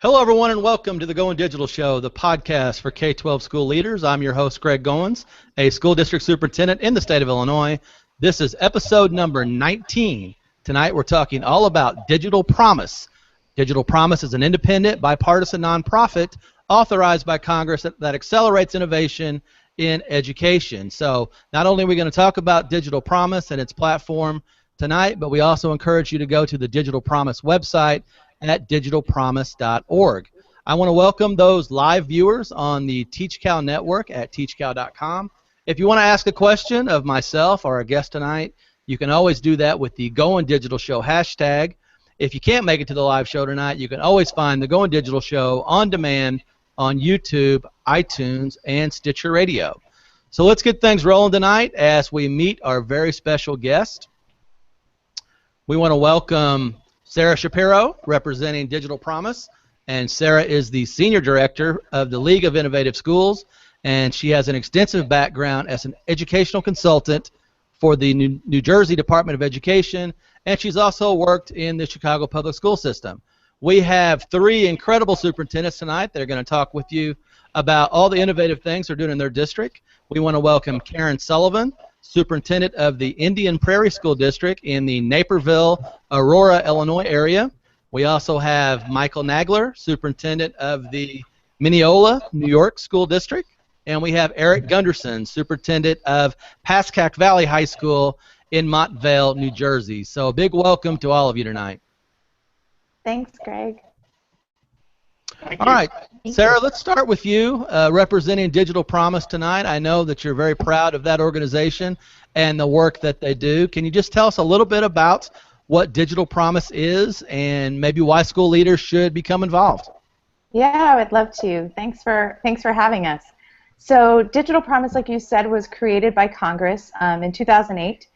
Hello, everyone, and welcome to the Goin Digital Show, the podcast for K-12 school leaders. I'm your host, Greg Goins, a school district superintendent in the state of Illinois. This is episode number 19. Tonight, we're talking all about Digital Promise. Digital Promise is an independent, bipartisan nonprofit authorized by Congress that accelerates innovation in education. So not only are we going to talk about Digital Promise and its platform tonight, but we also encourage you to go to the Digital Promise website at digitalpromise.org. I want to welcome those live viewers on the TeachCal network at teachcal.com. If you want to ask a question of myself or our guest tonight, you can always do that with the Goin Digital Show hashtag. If you can't make it to the live show tonight, you can always find the Goin Digital Show on demand on YouTube, iTunes, and Stitcher Radio. So let's get things rolling tonight as we meet our very special guest. We want to welcome Sara Schapiro, representing Digital Promise, and Sara is the Senior Director of the League of Innovative Schools, and she has an extensive background as an educational consultant for the New Jersey Department of Education, and she's also worked in the Chicago Public School System. We have three incredible superintendents tonight that are going to talk with you about all the innovative things they're doing in their district. We want to welcome Karen Sullivan, Superintendent of the Indian Prairie School District in the Naperville, Aurora, Illinois area. We also have Michael Nagler, Superintendent of the Mineola, New York School District. And we have Erik Gundersen, Superintendent of Pascack Valley High School in Montvale, New Jersey. So a big welcome to all of you tonight. Thanks, Greg. All right, Sara, let's start with you representing Digital Promise tonight. I know that you're very proud of that organization and the work that they do. Can you just tell us a little bit about what Digital Promise is and maybe why school leaders should become involved? Yeah, I would love to. Thanks for having us. So Digital Promise, like you said, was created by Congress in 2008.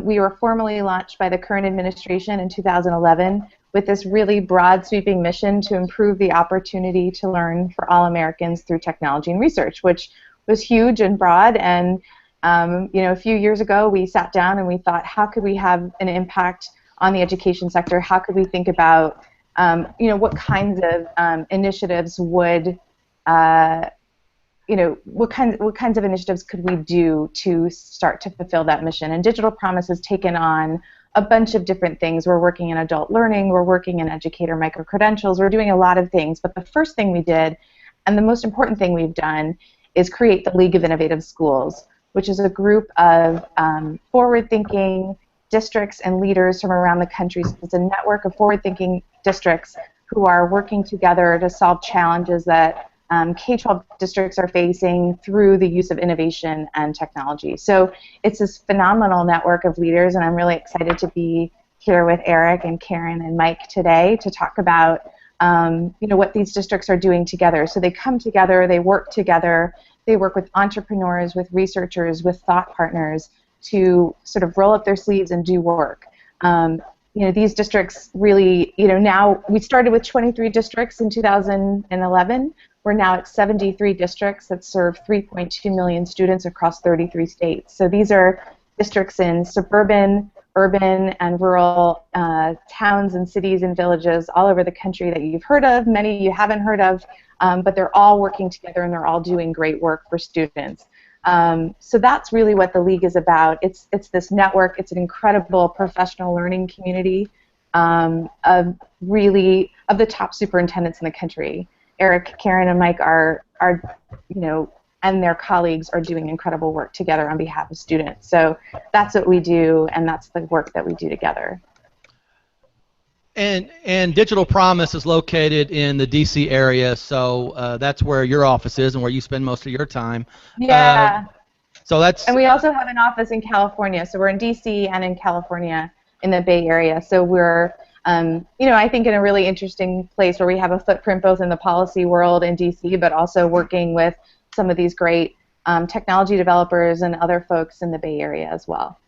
We were formally launched by the current administration in 2011 with this really broad sweeping mission to improve the opportunity to learn for all Americans through technology and research, which was huge and broad. And a few years ago we sat down and we thought, how could we have an impact on the education sector? How could we think about what kinds of initiatives would what kinds of initiatives could we do to start to fulfill that mission? And Digital Promise has taken on a bunch of different things. We're working in adult learning, we're working in educator micro-credentials, we're doing a lot of things, but the first thing we did, and the most important thing we've done, is create the League of Innovative Schools, which is a group of forward-thinking districts and leaders from around the country. So it's a network of forward-thinking districts who are working together to solve challenges that K-12 districts are facing through the use of innovation and technology. So it's this phenomenal network of leaders, and I'm really excited to be here with Erik and Karen and Mike today to talk about what these districts are doing together. So they come together, they work with entrepreneurs, with researchers, with thought partners to sort of roll up their sleeves and do work. These districts really, now we started with 23 districts in 2011. We're now at 73 districts that serve 3.2 million students across 33 states. So these are districts in suburban, urban, and rural towns and cities and villages all over the country that you've heard of, many you haven't heard of, but they're all working together and they're all doing great work for students. So that's really what the League is about. It's this network. It's an incredible professional learning community of the top superintendents in the country. Erik, Karen, and Mike are and their colleagues are doing incredible work together on behalf of students. So that's what we do, and that's the work that we do together. And Digital Promise is located in the D.C. area, so that's where your office is and where you spend most of your time. Yeah. And we also have an office in California, so we're in D.C. and in California in the Bay Area. So we're I think in a really interesting place where we have a footprint both in the policy world in D.C., but also working with some of these great technology developers and other folks in the Bay Area as well.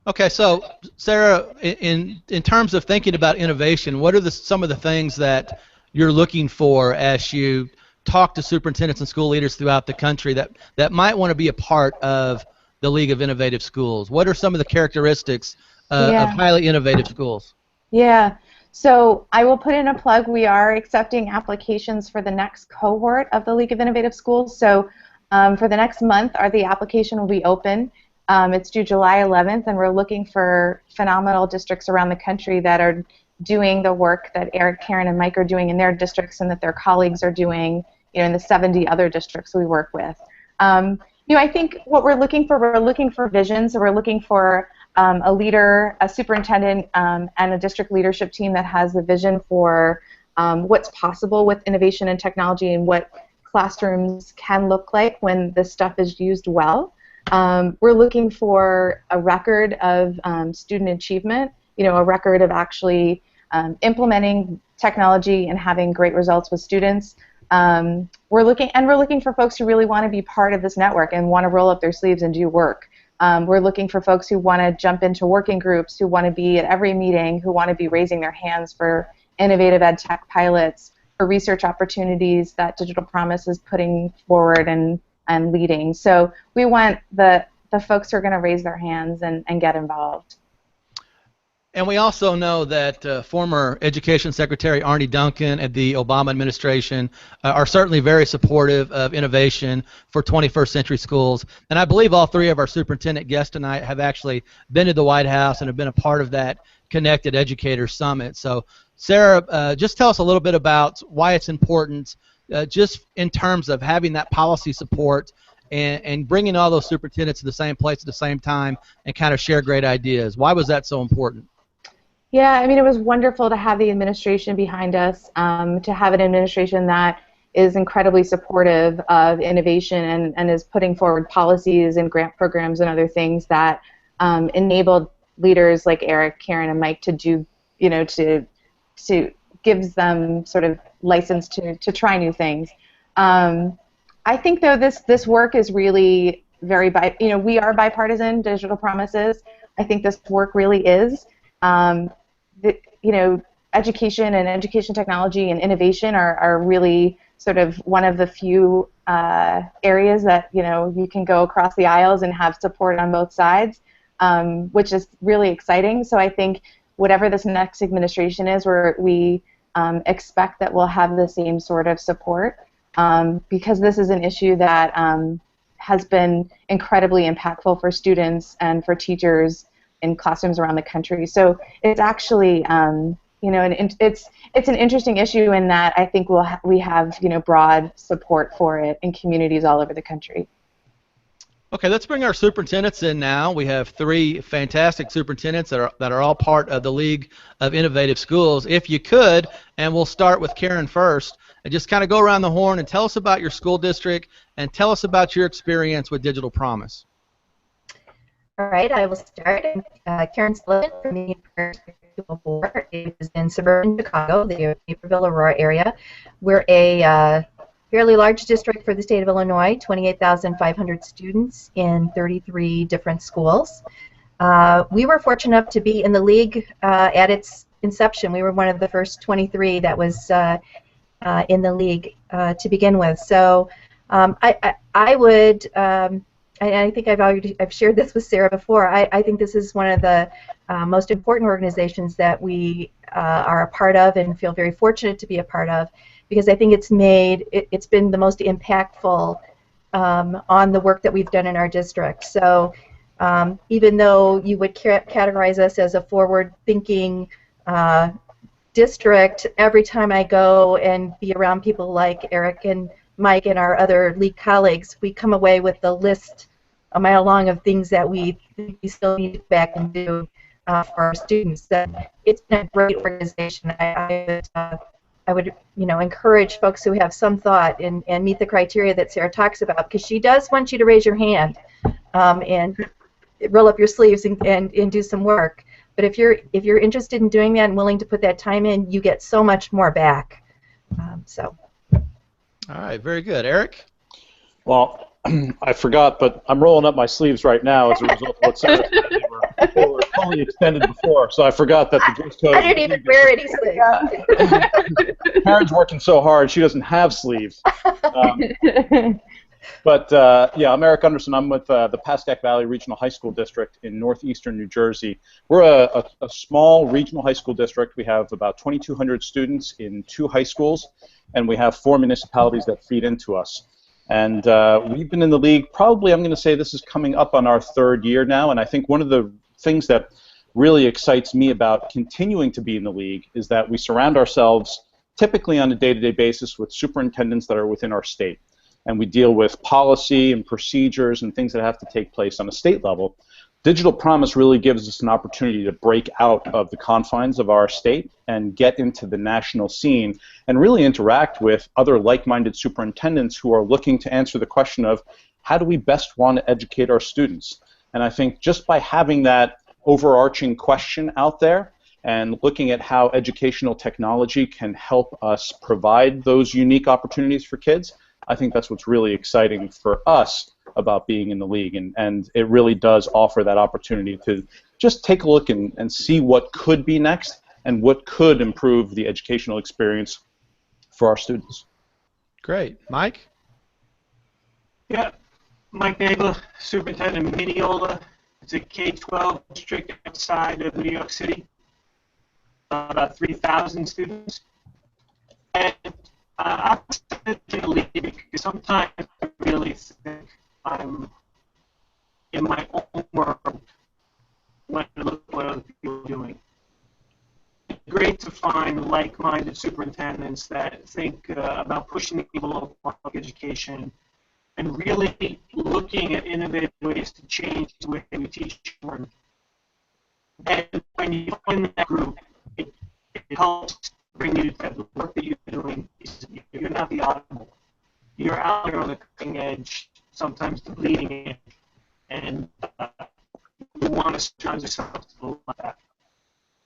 Okay, so Sara, in terms of thinking about innovation, what are some of the things that you're looking for as you talk to superintendents and school leaders throughout the country that might want to be a part of the League of Innovative Schools? What are some of the characteristics of highly innovative schools? Yeah. So I will put in a plug. We are accepting applications for the next cohort of the League of Innovative Schools. So for the next month, the application will be open. It's due July 11th, and we're looking for phenomenal districts around the country that are doing the work that Erik, Karen, and Mike are doing in their districts and that their colleagues are doing, in the 70 other districts we work with. I think what we're looking for visions. So we're looking for a leader, a superintendent, and a district leadership team that has a vision for what's possible with innovation and technology and what classrooms can look like when this stuff is used well. We're looking for a record of student achievement, a record of actually implementing technology and having great results with students. We're looking for folks who really want to be part of this network and want to roll up their sleeves and do work. We're looking for folks who want to jump into working groups, who want to be at every meeting, who want to be raising their hands for innovative ed tech pilots, for research opportunities that Digital Promise is putting forward and leading. So we want the folks who are going to raise their hands and get involved. And we also know that former Education Secretary Arne Duncan and the Obama administration are certainly very supportive of innovation for 21st century schools. And I believe all three of our superintendent guests tonight have actually been to the White House and have been a part of that Connected Educators Summit. So, Sara, just tell us a little bit about why it's important, just in terms of having that policy support and bringing all those superintendents to the same place at the same time and kind of share great ideas. Why was that so important? Yeah, it was wonderful to have the administration behind us, to have an administration that is incredibly supportive of innovation and is putting forward policies and grant programs and other things that enabled leaders like Erik, Karen, and Mike to do, to gives them sort of license to try new things. I think, though, this work is really very, we are bipartisan, Digital Promises. I think this work really is. Education and education technology and innovation are really sort of one of the few areas that, you can go across the aisles and have support on both sides, which is really exciting. So I think whatever this next administration is, we expect that we'll have the same sort of support, because this is an issue that has been incredibly impactful for students and for teachers in classrooms around the country. So it's actually, it's an interesting issue in that I think we have broad support for it in communities all over the country. Okay, let's bring our superintendents in now. We have three fantastic superintendents that are all part of the League of Innovative Schools. If you could, and we'll start with Karen first, and just kind of go around the horn and tell us about your school district and tell us about your experience with Digital Promise. All right, I will start. Karen Sullivan from the School Board. It is in suburban Chicago, the Naperville, Aurora area. We're a fairly large district for the state of Illinois, 28,500 students in 33 different schools. We were fortunate enough to be in the league at its inception. We were one of the first 23 that was in the league to begin with. So I would. I think I've shared this with Sara before. I think this is one of the most important organizations that we are a part of and feel very fortunate to be a part of, because I think it's been the most impactful on the work that we've done in our district. So even though you would categorize us as a forward-thinking district, every time I go and be around people like Erik and Mike and our other league colleagues, we come away with the list a mile long of things that we still need to go back and do for our students. That it's been a great organization. I would encourage folks who have some thought and meet the criteria that Sara talks about, because she does want you to raise your hand and roll up your sleeves and do some work. But if you're interested in doing that and willing to put that time in, you get so much more back. All right, very good. Erik? Well, I forgot, but I'm rolling up my sleeves right now as a result of what Sara said. They were fully extended before, so I forgot that the dress code. I didn't even wear any sleeves. Karen's working so hard, she doesn't have sleeves. But yeah, I'm Erik Gundersen. I'm with the Pascack Valley Regional High School District in northeastern New Jersey. We're a small regional high school district. We have about 2,200 students in 2 high schools, and we have 4 municipalities that feed into us. And we've been in the league probably, I'm going to say this is coming up on our 3rd year now, and I think one of the things that really excites me about continuing to be in the league is that we surround ourselves typically on a day-to-day basis with superintendents that are within our state. And we deal with policy and procedures and things that have to take place on a state level. Digital Promise really gives us an opportunity to break out of the confines of our state and get into the national scene and really interact with other like-minded superintendents who are looking to answer the question of how do we best want to educate our students. And I think just by having that overarching question out there and looking at how educational technology can help us provide those unique opportunities for kids, I think that's what's really exciting for us about being in the league, and it really does offer that opportunity to just take a look and see what could be next and what could improve the educational experience for our students. Great. Mike? Yeah, Mike Nagler, Superintendent of Mineola. It's a K-12 district outside of New York City, about 3,000 students. And I'm in the league because sometimes I really think I'm in my own world when I look at what other people are doing. It's great to find like-minded superintendents that think about pushing the envelope of public education and really looking at innovative ways to change the way we teach children. And when you find that group, it helps bring you to the work that you're doing. You're not the audible. You're out there on the cutting edge, sometimes the bleeding edge, and you want to surround yourself with that.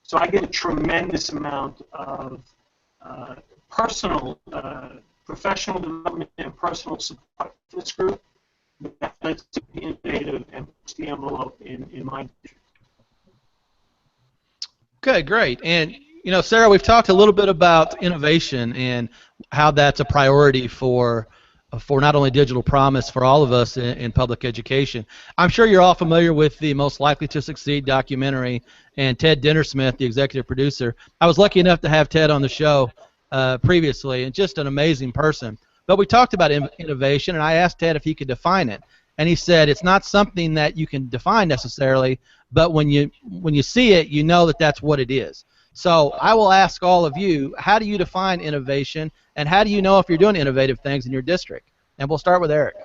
So I get a tremendous amount of personal, professional development and personal support for this group that lets to be innovative and push the envelope in my district. Okay, great. And you know, Sarah, we've talked a little bit about innovation and how that's a priority for not only Digital Promise, for all of us in public education. I'm sure you're all familiar with the Most Likely to Succeed documentary, and Ted Dintersmith, the executive producer. I was lucky enough to have Ted on the show previously, and just an amazing person. But we talked about innovation, and I asked Ted if he could define it. And he said it's not something that you can define necessarily, but when you see it, you know that that's what it is. So I will ask all of you, how do you define innovation, and how do you know if you're doing innovative things in your district? And we'll start with Erik.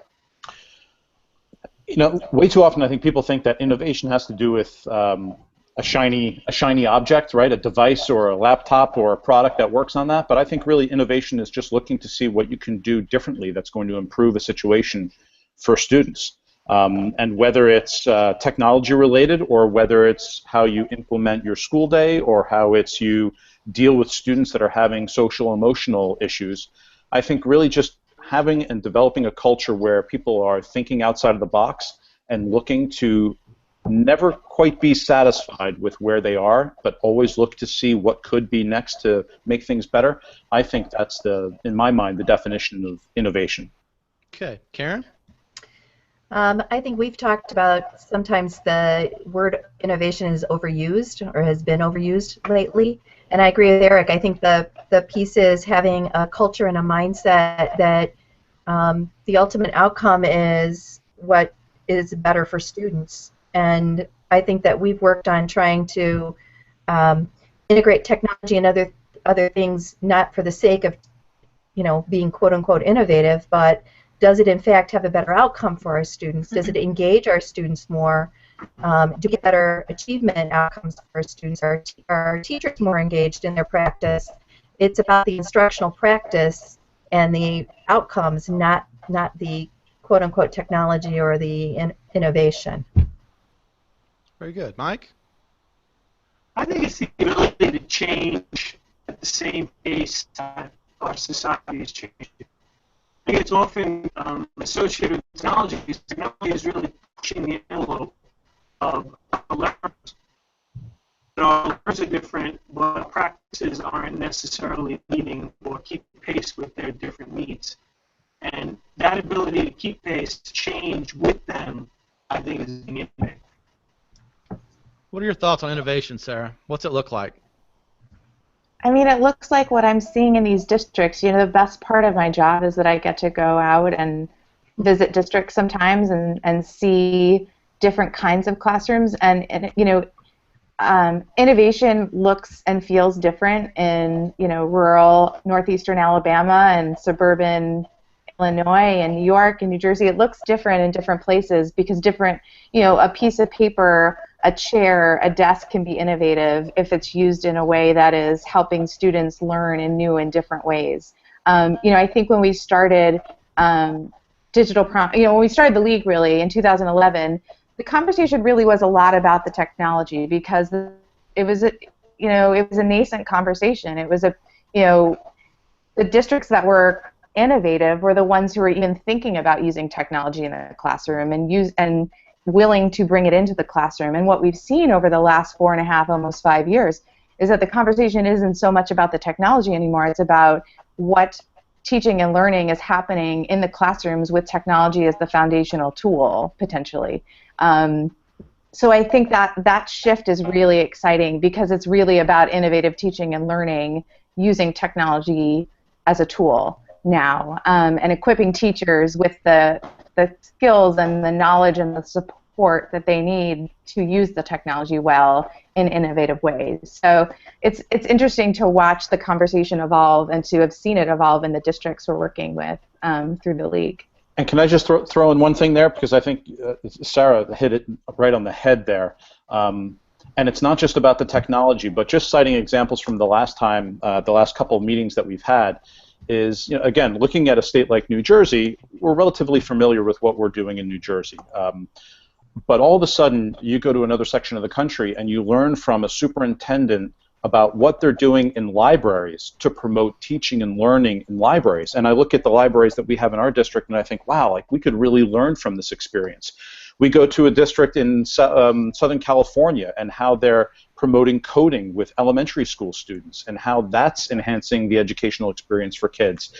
You know, way too often I think people think that innovation has to do with a shiny object, right? A device or a laptop or a product that works on that. But I think really innovation is just looking to see what you can do differently that's going to improve a situation for students. And whether it's technology related or whether it's how you implement your school day or how it's you deal with students that are having social emotional issues, I think really just having and developing a culture where people are thinking outside of the box and looking to never quite be satisfied with where they are, but always look to see what could be next to make things better. I think that's in my mind, the definition of innovation. Okay, Karen? I think we've talked about sometimes the word innovation is overused or has been overused lately, and I agree with Erik. I think the piece is having a culture and a mindset that the ultimate outcome is what is better for students, and I think that we've worked on trying to integrate technology and other things, not for the sake of being quote unquote innovative, but does it in fact have a better outcome for our students? Does it engage our students more? Do we get better achievement outcomes for our students? Are our teachers more engaged in their practice? It's about the instructional practice and the outcomes, not the quote-unquote technology or the innovation. Very good. Mike? I think it's the ability to change at the same pace that our society is changing. I think it's often associated with technology because technology is really pushing the envelope of our learners. But our learners are different, but our practices aren't necessarily meeting or keeping pace with their different needs. And that ability to keep pace, to change with them, I think is being innovative. What are your thoughts on innovation, Sarah? What's it look like? I mean, it looks like what I'm seeing in these districts. You know, the best part of my job is that I get to go out and visit districts sometimes and see different kinds of classrooms. And you know, innovation looks and feels different in, you know, rural northeastern Alabama and suburban Illinois and New York and New Jersey. It looks different in different places because different, you know, a piece of paper, a chair, a desk can be innovative if it's used in a way that is helping students learn in new and different ways. You know, I think when we started when we started the league really in 2011, the conversation really was a lot about the technology because it was a nascent conversation. It was the districts that were innovative were the ones who were even thinking about using technology in the classroom and willing to bring it into the classroom. And what we've seen over the last 4.5, almost 5 years, is that the conversation isn't so much about the technology anymore. It's about what teaching and learning is happening in the classrooms with technology as the foundational tool, potentially. So I think that shift is really exciting because it's really about innovative teaching and learning using technology as a tool now, and equipping teachers with the skills and the knowledge and the support that they need to use the technology well in innovative ways. So it's interesting to watch the conversation evolve and to have seen it evolve in the districts we're working with through the league. And can I just throw in one thing there, because I think Sarah hit it right on the head there. And it's not just about the technology, but just citing examples from the last couple of meetings that we've had, is, you know, again, looking at a state like New Jersey, we're relatively familiar with what we're doing in New Jersey. But all of a sudden, you go to another section of the country and you learn from a superintendent about what they're doing in libraries to promote teaching and learning in libraries. And I look at the libraries that we have in our district and I think, wow, like we could really learn from this experience. We go to a district in Southern California and how they're promoting coding with elementary school students and how that's enhancing the educational experience for kids.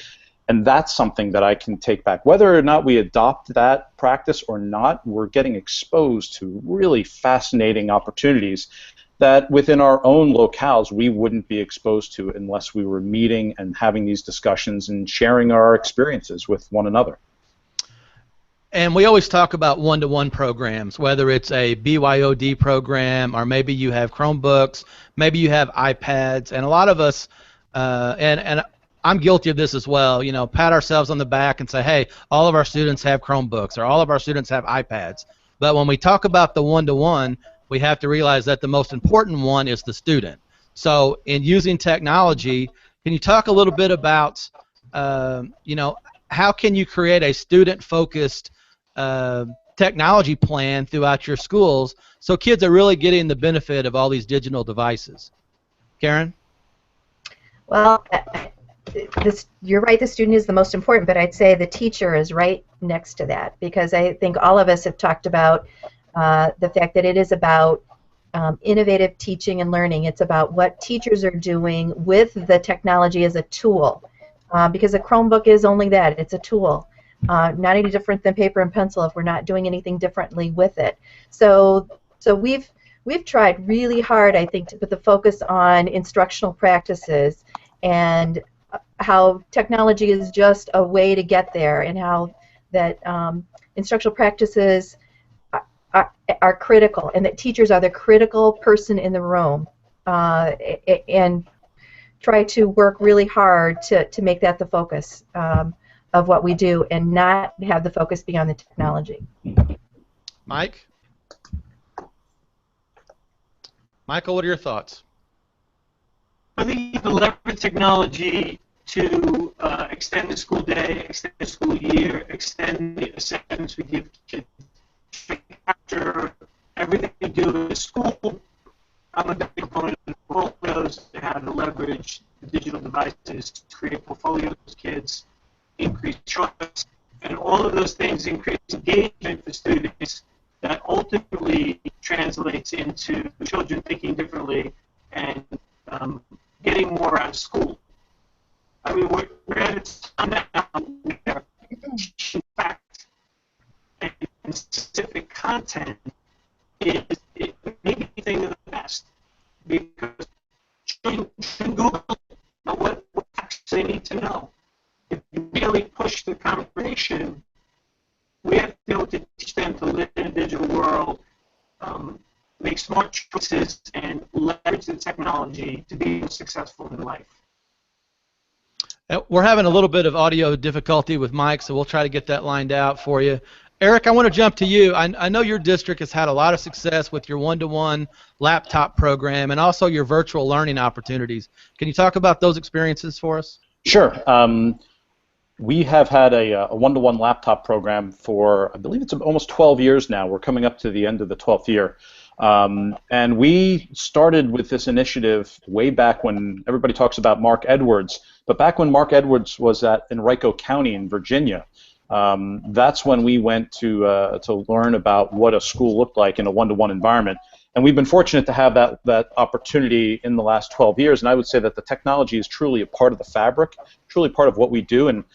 And that's something that I can take back. Whether or not we adopt that practice or not, we're getting exposed to really fascinating opportunities that within our own locales we wouldn't be exposed to unless we were meeting and having these discussions and sharing our experiences with one another. And we always talk about one-to-one programs, whether it's a BYOD program or maybe you have Chromebooks, maybe you have iPads, and a lot of us, and I'm guilty of this as well, you know, pat ourselves on the back and say, hey, all of our students have Chromebooks or all of our students have iPads. But when we talk about the one-to-one, we have to realize that the most important one is the student. So in using technology, can you talk a little bit about, you know, how can you create a student-focused technology plan throughout your schools so kids are really getting the benefit of all these digital devices? Karen? Well, you're right, the student is the most important, but I'd say the teacher is right next to that, because I think all of us have talked about the fact that it is about innovative teaching and learning. It's about what teachers are doing with the technology as a tool, because a Chromebook is only that. It's a tool. Not any different than paper and pencil if we're not doing anything differently with it. So we've tried really hard, I think, to put the focus on instructional practices and how technology is just a way to get there, and how that instructional practices are critical, and that teachers are the critical person in the room, and try to work really hard to make that the focus of what we do, and not have the focus be on the technology. Mike? Michael, what are your thoughts? I think you can leverage technology to extend the school day, extend the school year, extend the assessments we give kids. After everything we do at school, I'm a big proponent of portfolios, how to leverage the digital devices to create portfolios for kids, increase choice, and all of those things increase engagement for students that ultimately translates into children thinking differently and getting more out of school. I mean, we're at a time now where teaching facts and specific content is maybe the thing of the best, because showing Google what facts they need to know. If you really push the conversation, we have to be able to teach them to live in a digital world, make smart choices, and leverage the technology to be successful in life. We're having a little bit of audio difficulty with Mike, so we'll try to get that lined out for you. Eric, I want to jump to you. I know your district has had a lot of success with your one-to-one laptop program and also your virtual learning opportunities. Can you talk about those experiences for us? Sure. We have had a one-to-one laptop program for, I believe it's almost 12 years now. We're coming up to the end of the 12th year. And we started with this initiative way back when everybody talks about Mark Edwards, but back when Mark Edwards was at Henrico County in Virginia. That's when we went to learn about what a school looked like in a one-to-one environment. And we've been fortunate to have that opportunity in the last 12 years, and I would say that the technology is truly a part of the fabric, truly part of what we do, and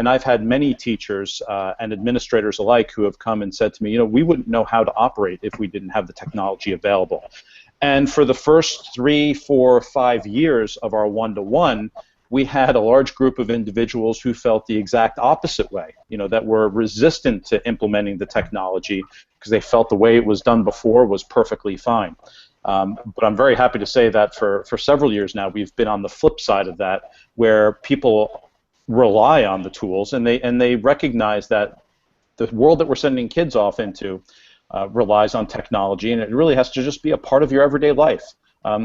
I've had many teachers and administrators alike who have come and said to me, we wouldn't know how to operate if we didn't have the technology available. And for the first 3, 4, 5 years of our one-to-one, we had a large group of individuals who felt the exact opposite way, that were resistant to implementing the technology because they felt the way it was done before was perfectly fine. But I'm very happy to say that for several years now, we've been on the flip side of that, where people rely on the tools and they recognize that the world that we're sending kids off into relies on technology, and it really has to just be a part of your everyday life.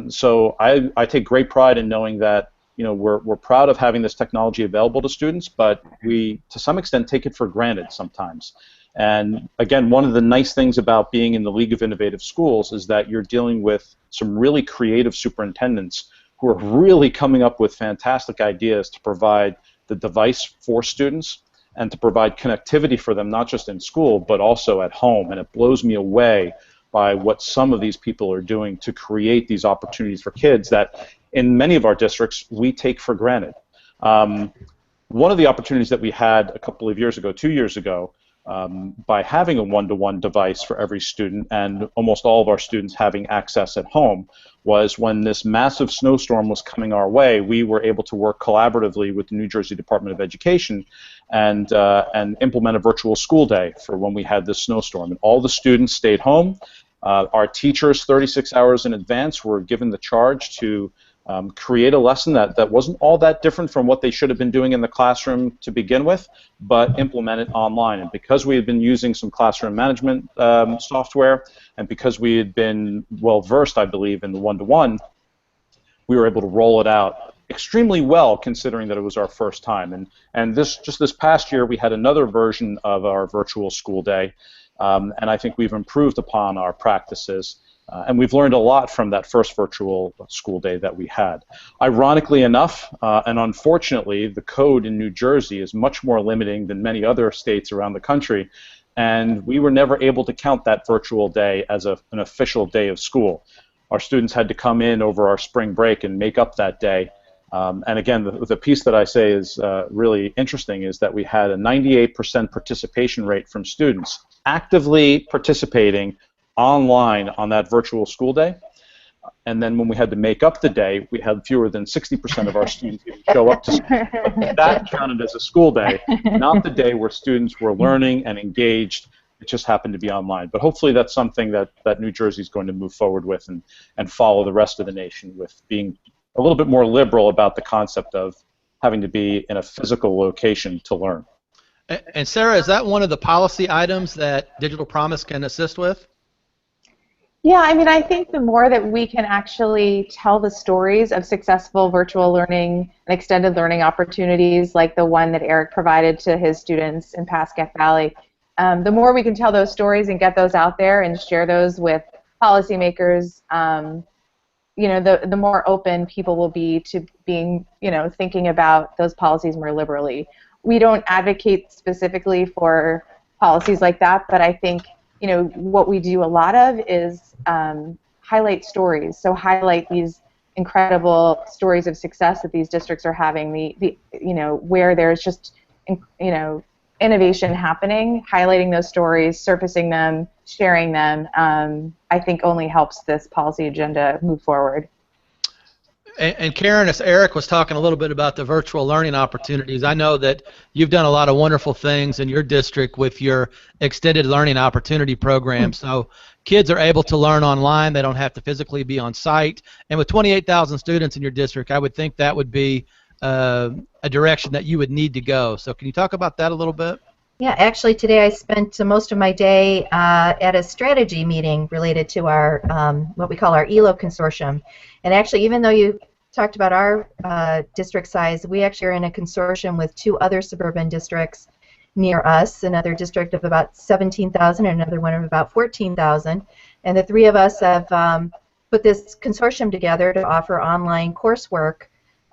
So I take great pride in knowing that we're proud of having this technology available to students, but we to some extent take it for granted sometimes. And again, one of the nice things about being in the League of Innovative Schools is that you're dealing with some really creative superintendents who are really coming up with fantastic ideas to provide the device for students and to provide connectivity for them, not just in school, but also at home. And it blows me away by what some of these people are doing to create these opportunities for kids that in many of our districts we take for granted. One of the opportunities that we had a couple of years ago, 2 years ago, by having a one-to-one device for every student and almost all of our students having access at home, was when this massive snowstorm was coming our way, we were able to work collaboratively with the New Jersey Department of Education and implement a virtual school day for when we had this snowstorm. And all the students stayed home. Our teachers, 36 hours in advance, were given the charge to create a lesson that wasn't all that different from what they should have been doing in the classroom to begin with, but implement it online. And because we had been using some classroom management software, and because we had been well-versed, I believe, in the one-to-one, we were able to roll it out extremely well, considering that it was our first time. And just this past year, we had another version of our virtual school day, and I think we've improved upon our practices. And we've learned a lot from that first virtual school day that we had. Ironically enough, and unfortunately, the code in New Jersey is much more limiting than many other states around the country, and we were never able to count that virtual day as an official day of school. Our students had to come in over our spring break and make up that day. And again, the piece that I say is really interesting is that we had a 98% participation rate from students actively participating online on that virtual school day, and then when we had to make up the day, we had fewer than 60% of our students even show up to school. But that counted as a school day, not the day where students were learning and engaged. It just happened to be online. But hopefully that's something that New Jersey is going to move forward with and follow the rest of the nation with, being a little bit more liberal about the concept of having to be in a physical location to learn. And Sarah, is that one of the policy items that Digital Promise can assist with? Yeah, I mean, I think the more that we can actually tell the stories of successful virtual learning and extended learning opportunities like the one that Eric provided to his students in Pascack Valley, the more we can tell those stories and get those out there and share those with policymakers, the more open people will be to being, thinking about those policies more liberally. We don't advocate specifically for policies like that, but I think what we do a lot of is highlight stories. So highlight these incredible stories of success that these districts are having. Where there's just innovation happening, highlighting those stories, surfacing them, sharing them, I think only helps this policy agenda move forward. And Karen, as Eric was talking a little bit about the virtual learning opportunities, I know that you've done a lot of wonderful things in your district with your extended learning opportunity program. So kids are able to learn online. They don't have to physically be on site. And with 28,000 students in your district, I would think that would be a direction that you would need to go. So can you talk about that a little bit? Yeah, actually today I spent most of my day at a strategy meeting related to our what we call our ELO consortium. And actually, even though you talked about our district size, we actually are in a consortium with 2 other suburban districts near us, another district of about 17,000 and another one of about 14,000. And the 3 of us have put this consortium together to offer online coursework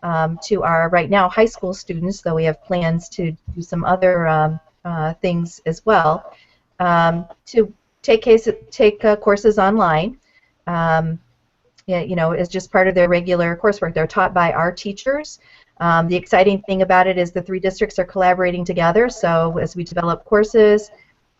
to our, right now, high school students, though we have plans to do some other things as well, to take courses online. Yeah, you know, as just part of their regular coursework. They're taught by our teachers. The exciting thing about it is the 3 districts are collaborating together. So as we develop courses,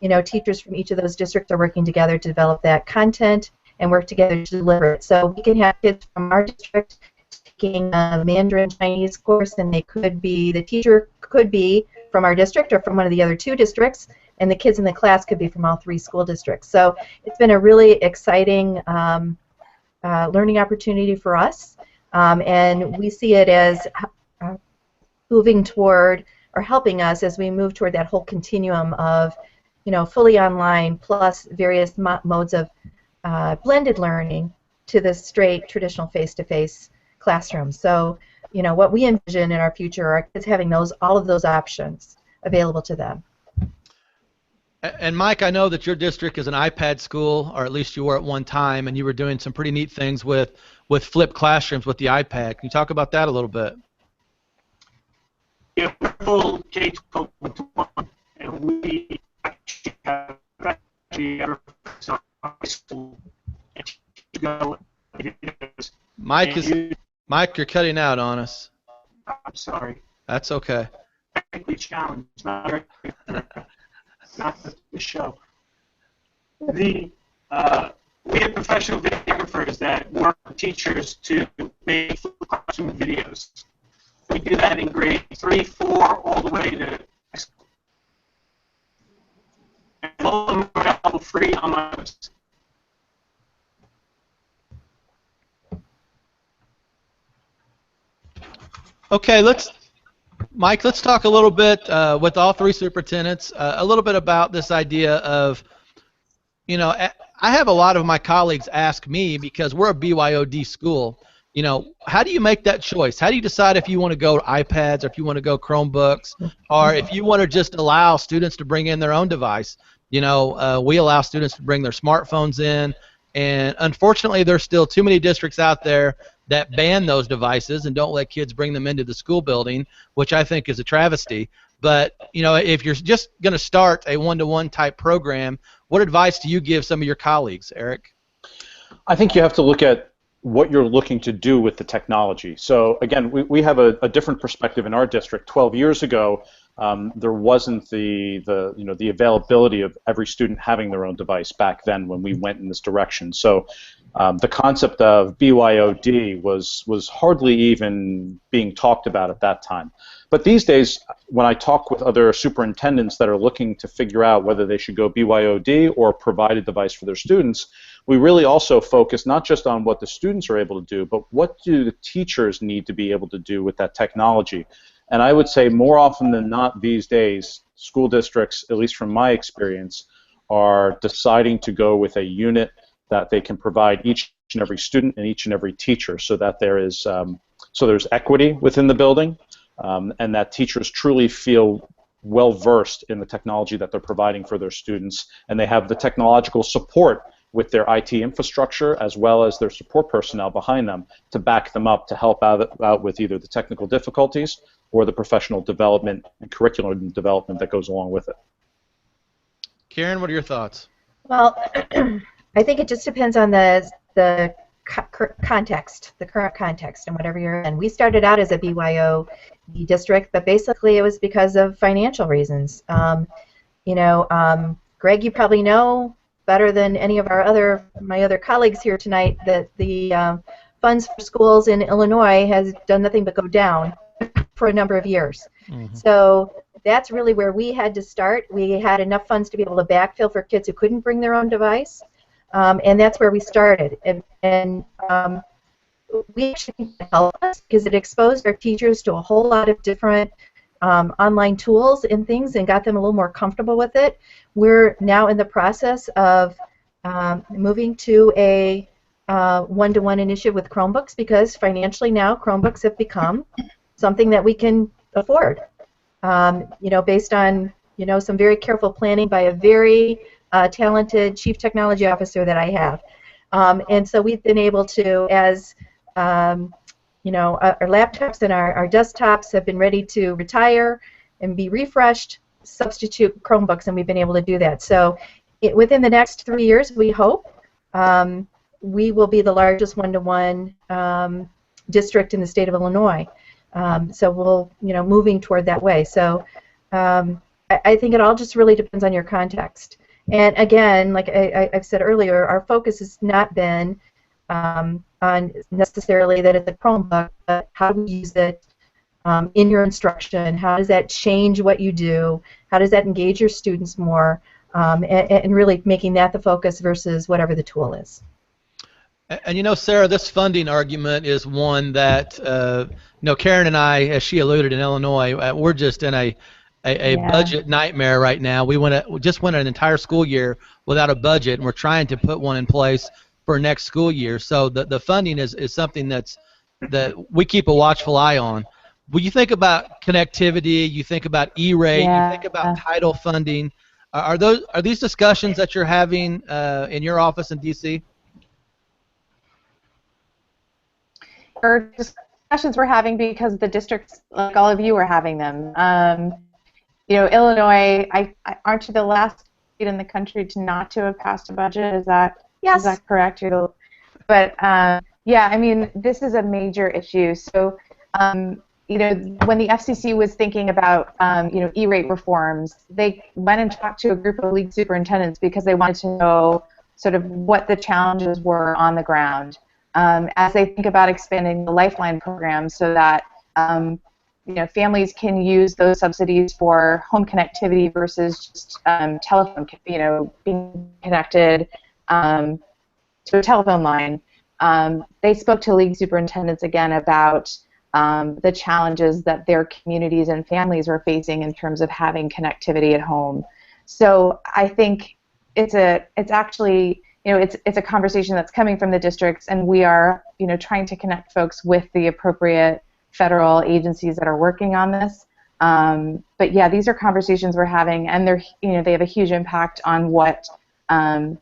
you know, teachers from each of those districts are working together to develop that content and work together to deliver it. So we can have kids from our district taking a Mandarin Chinese course, and they could be, the teacher could be from our district or from one of the other 2 districts, and the kids in the class could be from all 3 school districts. So it's been a really exciting learning opportunity for us, and we see it as moving toward, or helping us as we move toward that whole continuum of, you know, fully online plus various modes of blended learning to the straight traditional face-to-face classroom. So, you know, what we envision in our future are kids having all of those options available to them. And Mike, I know that your district is an iPad school, or at least you were at one time, and you were doing some pretty neat things with flipped classrooms with the iPad. Can you talk about that a little bit? Yeah, we're full K-12 and we actually have ever high school. Mike, you're cutting out on us. I'm sorry. That's okay. Technically challenged, not the show. We have professional videographers that work with teachers to make classroom videos. We do that in grade 3, 4, all the way to high school. And all of them are available free on my website. Okay, Mike, let's talk a little bit with all 3 superintendents, a little bit about this idea of, you know, I have a lot of my colleagues ask me, because we're a BYOD school, you know, how do you make that choice? How do you decide if you want to go iPads or if you want to go Chromebooks, or if you want to just allow students to bring in their own device? You know, we allow students to bring their smartphones in, and unfortunately there's still too many districts out there that ban those devices and don't let kids bring them into the school building, which I think is a travesty. But, you know, if you're just going to start a one-to-one type program, what advice do you give some of your colleagues, Eric? I think you have to look at what you're looking to do with the technology. So again, we have a different perspective in our district. 12 years ago, there wasn't the availability of every student having their own device back then when we went in this direction. So the concept of BYOD was hardly even being talked about at that time. But these days, when I talk with other superintendents that are looking to figure out whether they should go BYOD or provide a device for their students, we really also focus not just on what the students are able to do, but what do the teachers need to be able to do with that technology. And I would say more often than not these days, school districts, at least from my experience, are deciding to go with a unit that they can provide each and every student and each and every teacher, so that there's equity within the building, and that teachers truly feel well versed in the technology that they're providing for their students, and they have the technological support with their IT infrastructure as well as their support personnel behind them to back them up to help out with either the technical difficulties or the professional development and curriculum development that goes along with it. Karen, what are your thoughts? Well, I think it just depends on the context, the current context, and whatever you're in. We started out as a BYOD the district, but basically it was because of financial reasons. Greg, you probably know better than any of my other colleagues here tonight that the funds for schools in Illinois has done nothing but go down for a number of years. Mm-hmm. So that's really where we had to start. We had enough funds to be able to backfill for kids who couldn't bring their own device, and that's where we started. And we actually think it helped us because it exposed our teachers to a whole lot of different online tools and things and got them a little more comfortable with it. We're now in the process of moving to a one-to-one initiative with Chromebooks because financially now Chromebooks have become something that we can afford. Based on some very careful planning by a very talented chief technology officer that I have, and so we've been able to, as our laptops and our desktops have been ready to retire and be refreshed, substitute Chromebooks, and we've been able to do that. So within the next 3 years, we hope we will be the largest one-to-one district in the state of Illinois. So we'll, moving toward that way. So I think it all just really depends on your context. And again, like I've said earlier, our focus has not been on necessarily that it's a Chromebook, but how do we use it in your instruction? How does that change what you do? How does that engage your students more? And really making that the focus versus whatever the tool is. And Sarah, this funding argument is one that Karen and I, as she alluded in Illinois, we're just in a budget nightmare right now. We just went an entire school year without a budget, and we're trying to put one in place for next school year. So the funding is something that we keep a watchful eye on. When you think about connectivity, you think about E-rate, you think about title funding. Are these discussions that you're having in your office in D.C.? Or discussions we're having because the districts, like all of you, are having them. Illinois, aren't you the last state in the country to have passed a budget? Is that correct? This is a major issue. So, when the FCC was thinking about, E-rate reforms, they went and talked to a group of league superintendents because they wanted to know sort of what the challenges were on the ground. As they think about expanding the Lifeline program so that families can use those subsidies for home connectivity versus just telephone, being connected to a telephone line. They spoke to league superintendents again about the challenges that their communities and families were facing in terms of having connectivity at home. So I think it's actually it's a conversation that's coming from the districts, and we are, trying to connect folks with the appropriate federal agencies that are working on this. But yeah, these are conversations we're having, and they have a huge impact on what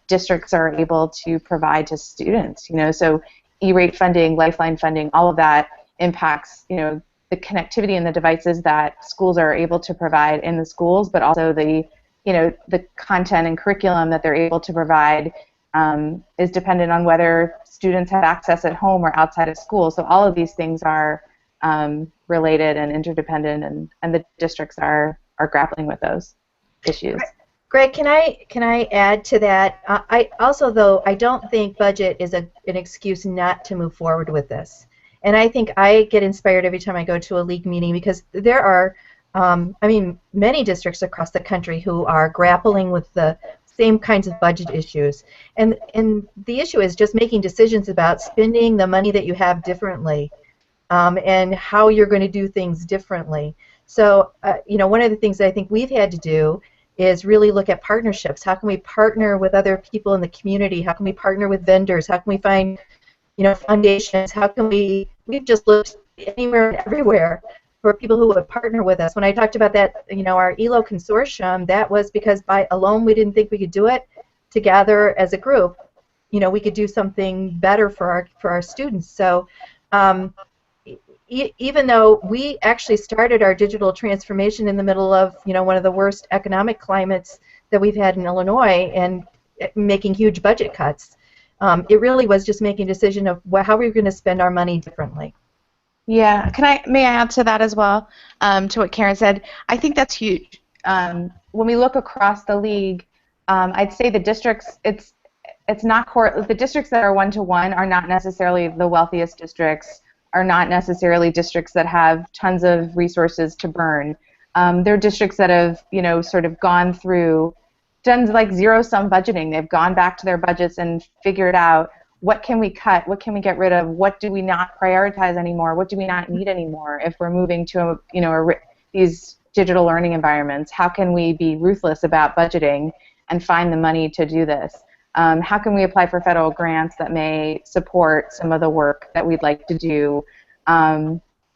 districts are able to provide to students. So E-rate funding, Lifeline funding, all of that impacts, the connectivity and the devices that schools are able to provide in the schools, but also the content and curriculum that they're able to provide is dependent on whether students have access at home or outside of school. So all of these things are related and interdependent, and the districts are grappling with those issues. Greg, can I add to that? I don't think budget is an excuse not to move forward with this. And I think I get inspired every time I go to a league meeting because there are, many districts across the country who are grappling with the same kinds of budget issues. And the issue is just making decisions about spending the money that you have differently and how you're going to do things differently. So, one of the things that I think we've had to do is really look at partnerships. How can we partner with other people in the community? How can we partner with vendors? How can we find, foundations? How can we've just looked anywhere and everywhere for people who would partner with us. When I talked about that, our ELO consortium, that was because by alone we didn't think we could do it. Together as a group, we could do something better for our students. So even though we actually started our digital transformation in the middle of one of the worst economic climates that we've had in Illinois and making huge budget cuts, it really was just making a decision of how we were going to spend our money differently. Yeah, may I add to that as well, to what Karen said? I think that's huge. When we look across the league, I'd say the districts, it's not the districts that are one-to-one are not necessarily the wealthiest districts, are not necessarily districts that have tons of resources to burn. They're districts that have, sort of gone through, done like zero-sum budgeting. They've gone back to their budgets and figured out, what can we cut? What can we get rid of? What do we not prioritize anymore? What do we not need anymore if we're moving to these digital learning environments? How can we be ruthless about budgeting and find the money to do this? How can we apply for federal grants that may support some of the work that we'd like to do?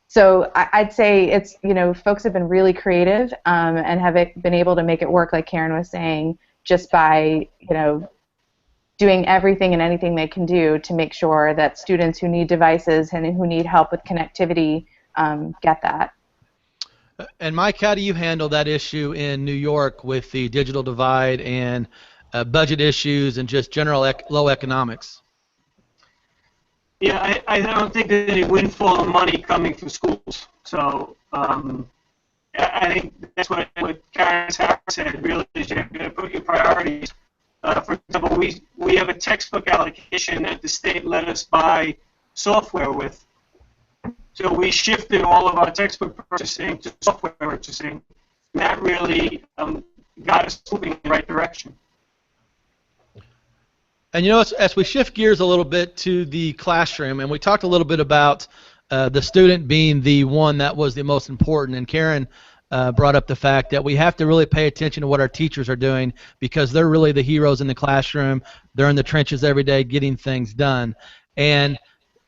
So I'd say it's, folks have been really creative and have been able to make it work, like Karen was saying, just by, doing everything and anything they can do to make sure that students who need devices and who need help with connectivity get that. And Mike, how do you handle that issue in New York with the digital divide and budget issues and just general low economics? Yeah, I don't think there's any windfall of money coming from schools. So I think that's what Karen said, really, is you have to put your priorities. For example, we have a textbook allocation that the state let us buy software with. So we shifted all of our textbook purchasing to software purchasing. And that really got us moving in the right direction. And as we shift gears a little bit to the classroom, and we talked a little bit about the student being the one that was the most important, and Karen brought up the fact that we have to really pay attention to what our teachers are doing, because they're really the heroes in the classroom. They're in the trenches every day getting things done. And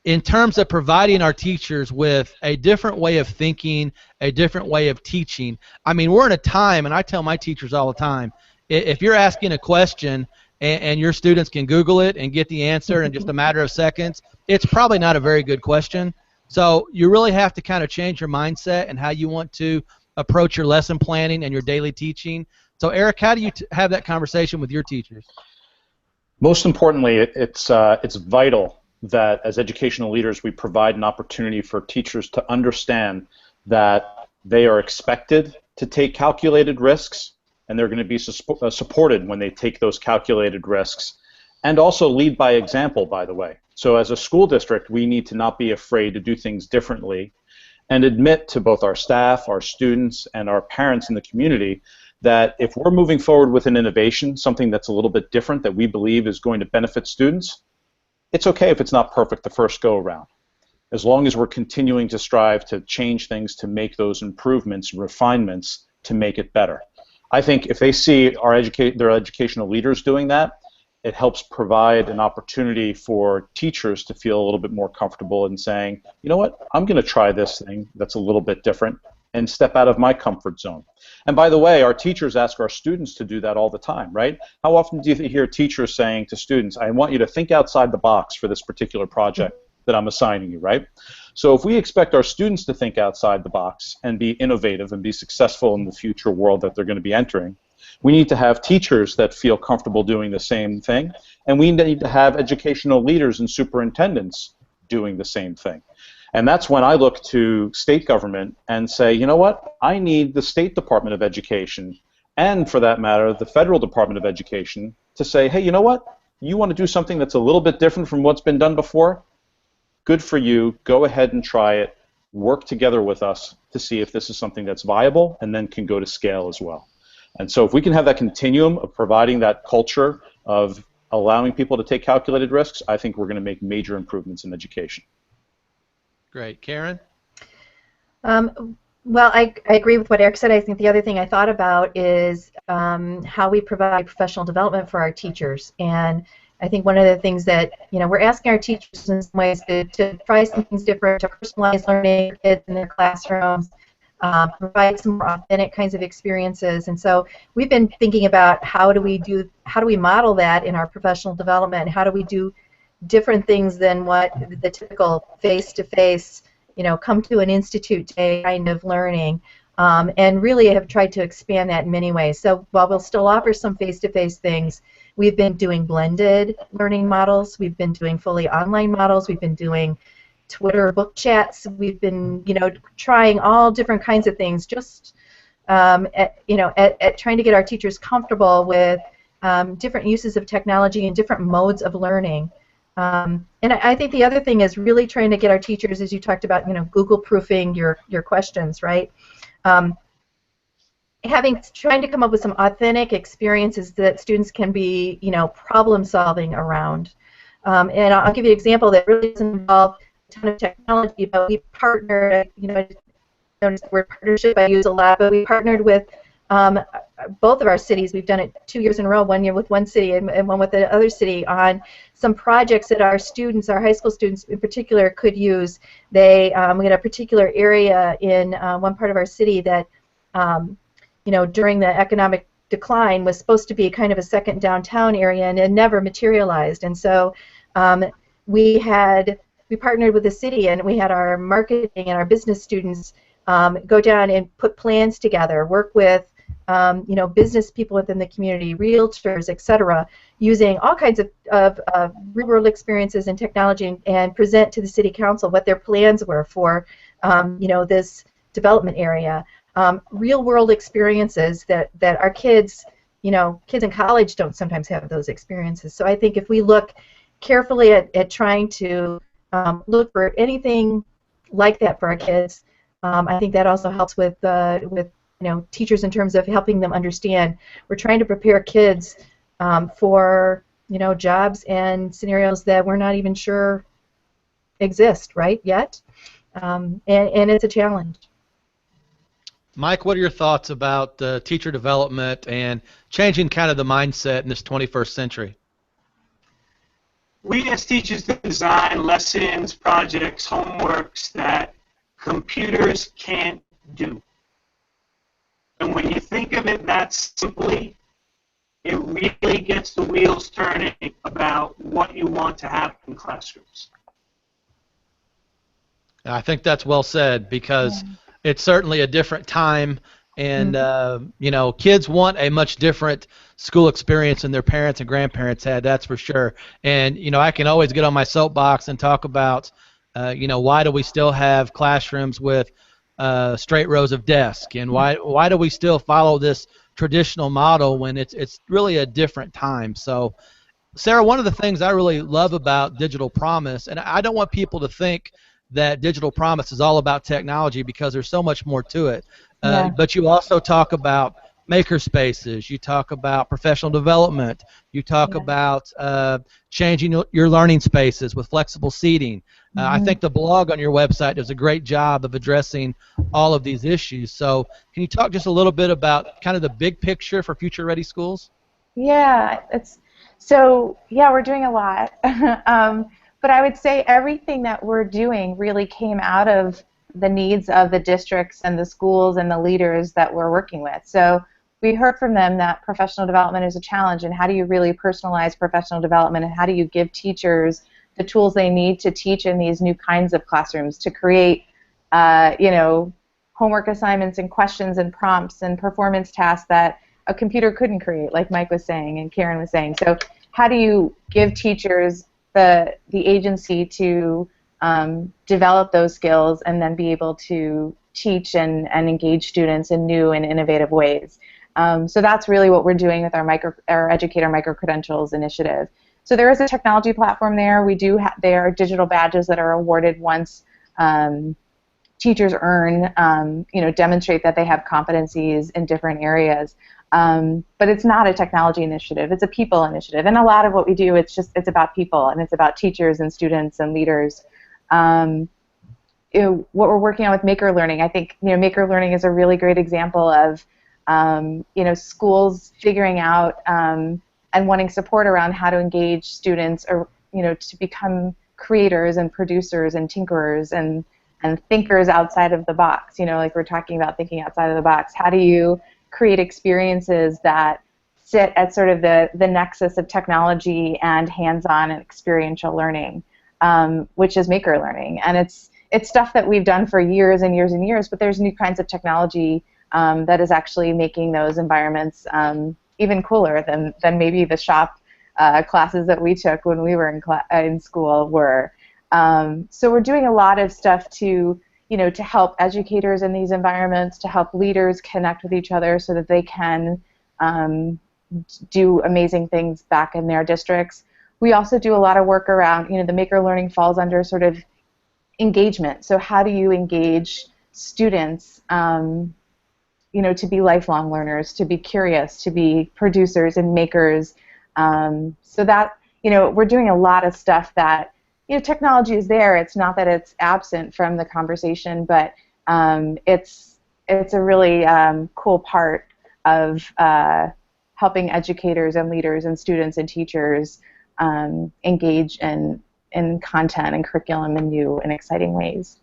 in terms of providing our teachers with a different way of thinking, a different way of teaching, I mean, we're in a time, and I tell my teachers all the time, if you're asking a question and your students can Google it and get the answer in just a matter of seconds, it's probably not a very good question. So you really have to kind of change your mindset and how you want to approach your lesson planning and your daily teaching. So Erik, how do you have that conversation with your teachers? Most importantly, it's vital that as educational leaders we provide an opportunity for teachers to understand that they are expected to take calculated risks, and they're going to be supported when they take those calculated risks, and also lead by example, by the way. So as a school district, we need to not be afraid to do things differently and admit to both our staff, our students, and our parents in the community that if we're moving forward with an innovation, something that's a little bit different that we believe is going to benefit students, it's okay if it's not perfect the first go around, as long as we're continuing to strive to change things, to make those improvements, refinements, to make it better. I think if they see their educational leaders doing that, it helps provide an opportunity for teachers to feel a little bit more comfortable in saying, you know what, I'm going to try this thing that's a little bit different and step out of my comfort zone. And by the way, our teachers ask our students to do that all the time, right? How often do you hear teachers saying to students, I want you to think outside the box for this particular project that I'm assigning you, right? So if we expect our students to think outside the box and be innovative and be successful in the future world that they're going to be entering, we need to have teachers that feel comfortable doing the same thing, and we need to have educational leaders and superintendents doing the same thing. And that's when I look to state government and say, you know what, I need the State Department of Education, and for that matter, the Federal Department of Education, to say, hey, you know what, you want to do something that's a little bit different from what's been done before? Good for you, go ahead and try it, work together with us to see if this is something that's viable and then can go to scale as well. And so if we can have that continuum of providing that culture of allowing people to take calculated risks, I think we're going to make major improvements in education. Great. Karen? Well, I agree with what Erik said. I think the other thing I thought about is how we provide professional development for our teachers. And I think one of the things that, we're asking our teachers in some ways to try some things different, to personalize learning for kids in their classrooms, provide some more authentic kinds of experiences. And so we've been thinking about how do we model that in our professional development? How do we do different things than what the typical face-to-face, come to an institute day kind of learning, and really have tried to expand that in many ways. So while we'll still offer some face-to-face things, we've been doing blended learning models, we've been doing fully online models, we've been doing Twitter book chats. We've been, trying all different kinds of things, just at trying to get our teachers comfortable with different uses of technology and different modes of learning. And I think the other thing is really trying to get our teachers, as you talked about, Google proofing your questions, right? Trying to come up with some authentic experiences that students can be, problem solving around. And I'll give you an example that really doesn't involve a ton of technology, but we partnered, I notice the word partnership I use a lot, but we partnered with both of our cities. We've done it 2 years in a row, 1 year with one city and one with the other city, on some projects that our students, our high school students in particular, could use. We had a particular area in one part of our city that, during the economic decline was supposed to be kind of a second downtown area, and it never materialized. And so we partnered with the city, and we had our marketing and our business students go down and put plans together, work with business people within the community, realtors, etc., using all kinds of real-world experiences and technology, and present to the city council what their plans were for this development area. Real-world experiences that our kids, kids in college don't sometimes have those experiences. So I think if we look carefully at trying to look for anything like that for our kids, I think that also helps with teachers in terms of helping them understand. We're trying to prepare kids for jobs and scenarios that we're not even sure exist right yet, and it's a challenge. Mike, what are your thoughts about teacher development and changing kind of the mindset in this 21st century? We as teachers design lessons, projects, homeworks that computers can't do. And when you think of it that simply, it really gets the wheels turning about what you want to have in classrooms. I think that's well said, because it's certainly a different time, and kids want a much different school experience than their parents and grandparents had, that's for sure. And I can always get on my soapbox and talk about why do we still have classrooms with straight rows of desks, and why do we still follow this traditional model when it's really a different time. So Sarah, one of the things I really love about Digital Promise, and I don't want people to think that Digital Promise is all about technology, because there's so much more to it. But you also talk about maker spaces, you talk about professional development, you talk about changing your learning spaces with flexible seating. I think the blog on your website does a great job of addressing all of these issues. So can you talk just a little bit about kind of the big picture for Future Ready Schools? Yeah, we're doing a lot. But I would say everything that we're doing really came out of the needs of the districts and the schools and the leaders that we're working with. So we heard from them that professional development is a challenge, and how do you really personalize professional development, and how do you give teachers the tools they need to teach in these new kinds of classrooms, to create homework assignments and questions and prompts and performance tasks that a computer couldn't create, like Mike was saying and Karen was saying. So how do you give teachers the agency to develop those skills and then be able to teach and engage students in new and innovative ways? So that's really what we're doing with our Educator Micro-Credentials initiative. So there is a technology platform there. There are digital badges that are awarded once teachers demonstrate that they have competencies in different areas. But it's not a technology initiative. It's a people initiative. And a lot of what we do, it's about people, and it's about teachers and students and leaders. What we're working on with Maker Learning, I think Maker Learning is a really great example of schools figuring out and wanting support around how to engage students, or to become creators and producers and tinkerers and thinkers outside of the box. Like we're talking about thinking outside of the box. How do you create experiences that sit at sort of the nexus of technology and hands-on and experiential learning, which is Maker Learning. And it's stuff that we've done for years and years and years, but there's new kinds of technology that is actually making those environments even cooler than maybe the shop classes that we took when we were in school were. So we're doing a lot of stuff to, to help educators in these environments, to help leaders connect with each other so that they can do amazing things back in their districts. We also do a lot of work around, the Maker Learning falls under sort of engagement. So how do you engage students, to be lifelong learners, to be curious, to be producers and makers. So that, we're doing a lot of stuff that, technology is there. It's not that it's absent from the conversation, but it's a really cool part of helping educators and leaders and students and teachers engage in content and curriculum in new and exciting ways.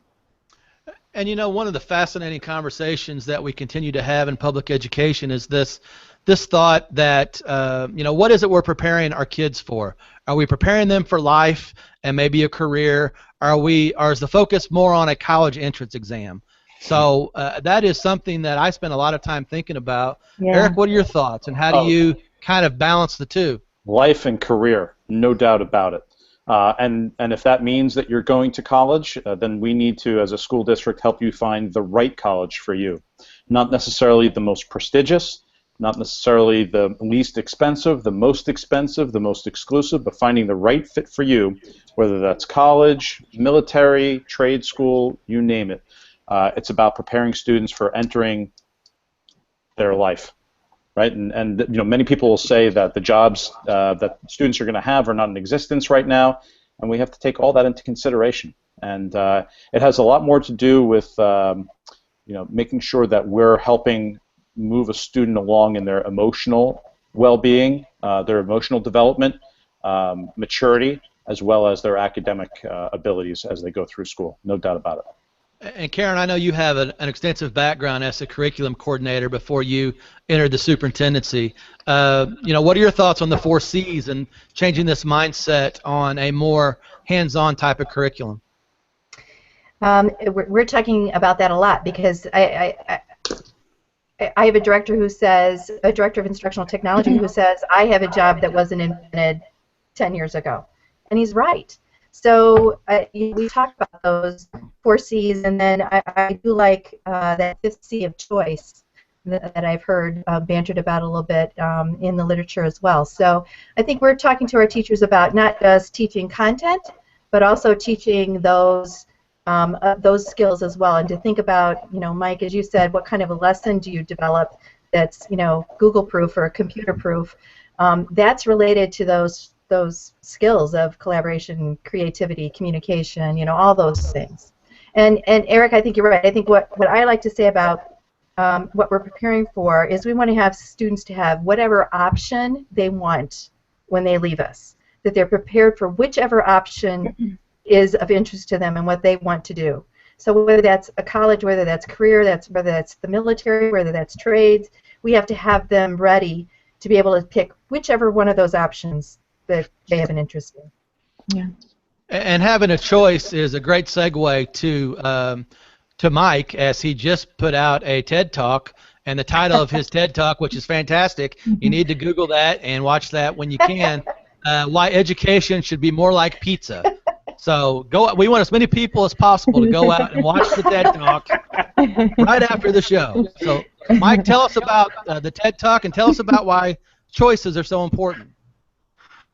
And one of the fascinating conversations that we continue to have in public education is this thought that what is it we're preparing our kids for? Are we preparing them for life and maybe a career? Or is the focus more on a college entrance exam? So that is something that I spend a lot of time thinking about. Yeah. Eric, what are your thoughts, and how do you kind of balance the two? Life and career, no doubt about it. And if that means that you're going to college, then we need to, as a school district, help you find the right college for you. Not necessarily the most prestigious, not necessarily the least expensive, the most exclusive, but finding the right fit for you, whether that's college, military, trade school, you name it. It's about preparing students for entering their life. Right, and many people will say that the jobs that students are going to have are not in existence right now, and we have to take all that into consideration. And it has a lot more to do with making sure that we're helping move a student along in their emotional well-being, their emotional development, maturity, as well as their academic abilities as they go through school. No doubt about it. And Karen, I know you have an extensive background as a curriculum coordinator before you entered the superintendency. What are your thoughts on the 4 C's and changing this mindset on a more hands-on type of curriculum? We're talking about that a lot because I have a director of instructional technology who says, I have a job that wasn't invented 10 years ago. And he's right. So we talked about those 4 C's, and then I do like that 5th C of choice that I've heard bantered about a little bit in the literature as well. So I think we're talking to our teachers about not just teaching content, but also teaching those skills as well, and to think about, Mike, as you said, what kind of a lesson do you develop that's, Google-proof or computer-proof? That's related to those skills of collaboration, creativity, communication, all those things. And Eric, I think you're right. I think what I like to say about what we're preparing for is we want to have students to have whatever option they want when they leave us, that they're prepared for whichever option is of interest to them and what they want to do. So whether that's a college, whether that's career, whether that's the military, whether that's trades, we have to have them ready to be able to pick whichever one of those options that they have an interest in. Yeah. And having a choice is a great segue to Mike, as he just put out a TED Talk, and the title of his TED Talk, which is fantastic, you need to Google that and watch that when you can, why education should be more like pizza. So we want as many people as possible to go out and watch the TED Talk right after the show. So Mike, tell us about the TED Talk and tell us about why choices are so important.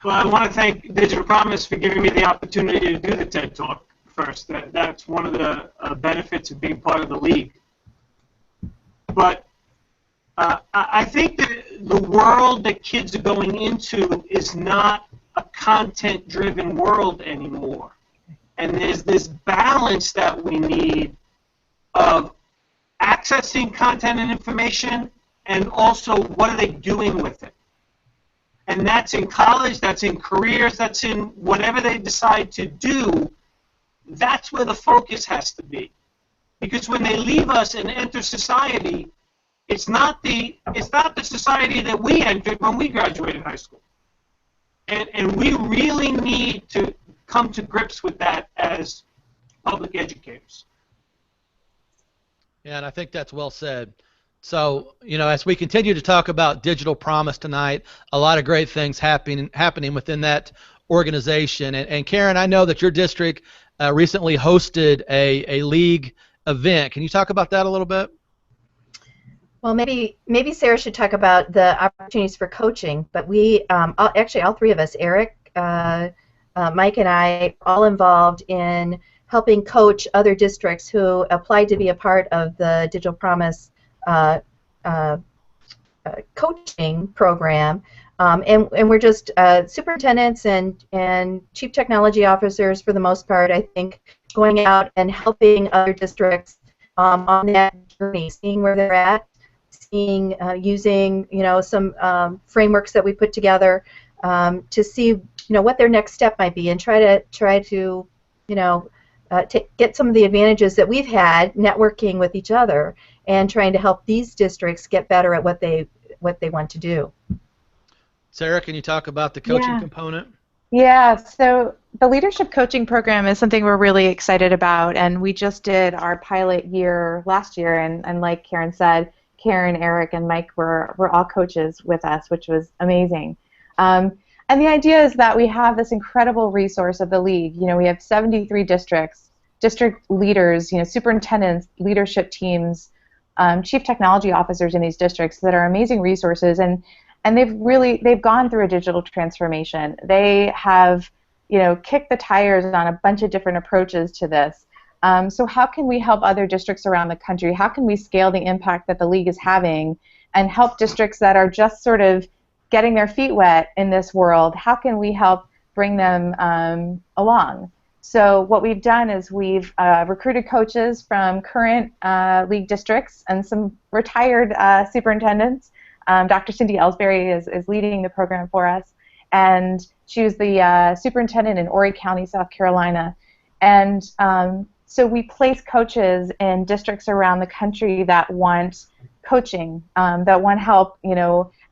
Well, I want to thank Digital Promise for giving me the opportunity to do the TED Talk first. That's one of the benefits of being part of the league. But I think that the world that kids are going into is not a content-driven world anymore. And there's this balance that we need of accessing content and information, and also what are they doing with it. And that's in college, that's in careers, that's in whatever they decide to do. That's where the focus has to be. Because when they leave us and enter society, it's not the society that we entered when we graduated high school. And we really need to come to grips with that as public educators. Yeah, and I think that's well said. So, as we continue to talk about digital promise tonight, a lot of great things happening within that organization. And Karen, I know that your district recently hosted a league event. Can you talk about that a little bit? Well, maybe Sarah should talk about the opportunities for coaching. But we actually all three of us, Eric, Mike, and I, all involved in helping coach other districts who applied to be a part of the Digital Promise coaching program. And we're just superintendents and chief technology officers for the most part, I think, going out and helping other districts on that journey, seeing where they're at, seeing using some frameworks that we put together to see what their next step might be, and try to get some of the advantages that we've had networking with each other and trying to help these districts get better at what they want to do. Sarah, can you talk about the coaching component? Yeah, so the leadership coaching program is something we're really excited about, and we just did our pilot year last year, and like Karen said, Karen, Eric, and Mike were all coaches with us, which was amazing. And the idea is that we have this incredible resource of the league. We have 73 districts, district leaders, superintendents, leadership teams, chief technology officers in these districts that are amazing resources, and they've gone through a digital transformation. They have, kicked the tires on a bunch of different approaches to this. So how can we help other districts around the country? How can we scale the impact that the league is having and help districts that are just sort of getting their feet wet in this world? How can we help bring them along? So what we've done is we've recruited coaches from current league districts and some retired superintendents. Dr. Cindy Ellsbury is leading the program for us, and she was the superintendent in Horry County, South Carolina. And so we place coaches in districts around the country that want coaching, that want help,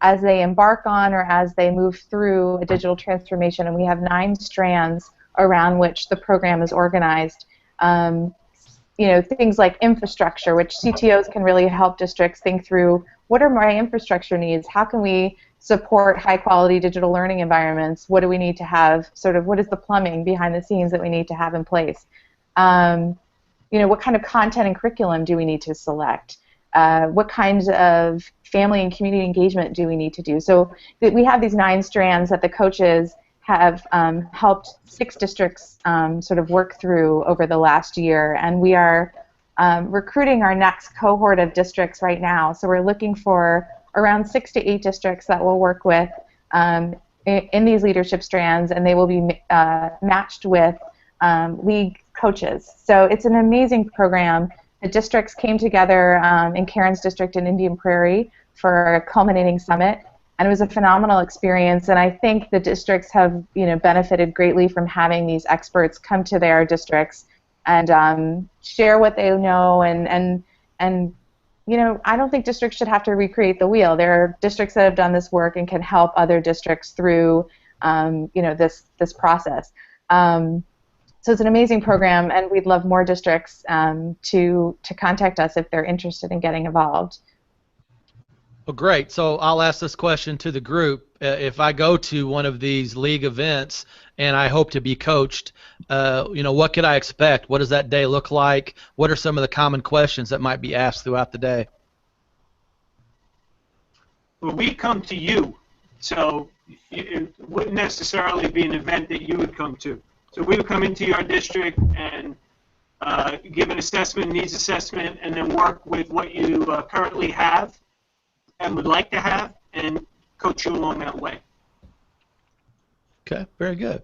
as they embark on or as they move through a digital transformation. And we have 9 strands around which the program is organized. Things like infrastructure, which CTOs can really help districts think through, what are my infrastructure needs? How can we support high-quality digital learning environments? What do we need to have? What is the plumbing behind the scenes that we need to have in place? What kind of content and curriculum do we need to select? What kinds of family and community engagement do we need to do? So we have these 9 strands that the coaches have helped 6 districts sort of work through over the last year, and we are recruiting our next cohort of districts right now. So we're looking for around 6 to 8 districts that we'll work with in these leadership strands, and they will be matched with league coaches. So it's an amazing program. The districts came together in Karen's district in Indian Prairie for a culminating summit, and it was a phenomenal experience. And I think the districts have benefited greatly from having these experts come to their districts and share what they know, and I don't think districts should have to recreate the wheel. There are districts that have done this work and can help other districts through this process. So it's an amazing program, and we'd love more districts to contact us if they're interested in getting involved. Well, great. So I'll ask this question to the group. If I go to one of these league events and I hope to be coached, what could I expect? What does that day look like? What are some of the common questions that might be asked throughout the day? Well, we come to you, so it wouldn't necessarily be an event that you would come to. So we would come into your district and give an assessment, needs assessment, and then work with what you currently have and would like to have, and coach you along that way. Okay, very good.